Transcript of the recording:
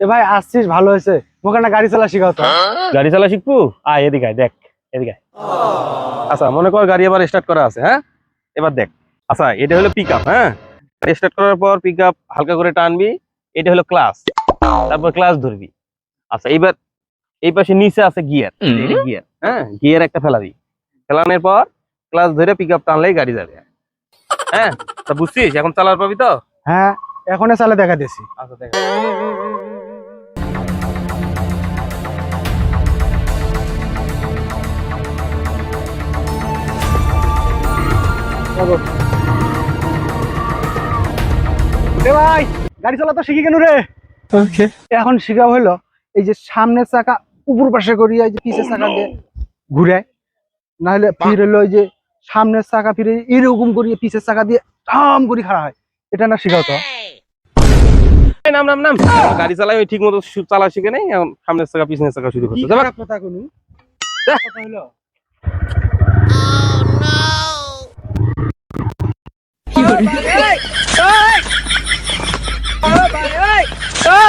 এ ভাই আসছিস ভালো হয়েছে, মোকে না গাড়ি চালা শিখাও তো। গাড়ি চালা শিখবো? আয় এদিকে আয়, দেখ এদিকে আয়। আচ্ছা মনে কর গাড়ি এবার স্টার্ট করা আছে, হ্যাঁ এবার দেখ। আচ্ছা এটা হলো পিক আপ, হ্যাঁ স্টার্ট করার পর পিক আপ হালকা করে টানবি, এটা হলো ক্লাস, তারপর ক্লাস ধরবি। আচ্ছা এইবার এই পাশে নিচে আছে গিয়ার, গিয়ার হ্যাঁ গিয়ার একটা ফেলাবি, ফেলানোর পর ক্লাস ধরে পিক আপ টানলেই গাড়ি যাবে। হ্যাঁ তা বুঝছিস, এখন চালার পাবি তো? হ্যাঁ এখনই চালা দেখা দিছি। আচ্ছা দেখ। এ ভাই গাড়ি চালা তো শিখি কেন রে? এখন শিখা হইলো এই যে সামনের চাকা উপর পাশে করিয়া এই যে পিছের চাকা দিয়ে ঘুরায়, নাহলে ফির হলো ওই যে সামনের চাকা ফিরে এরকম করিয়ে পিছের চাকা দিয়ে টাম করে খাড়া হয়। এটা না শিখাও তো। এই নাম নাম নাম, গাড়ি চালাই ওই ঠিক মতো চালা শিখে নেই, এখন সামনের চাকা পিছনের চাকা শুরু করতে যাবে। কথা কোনু কথা হইলো এই, এই, এই,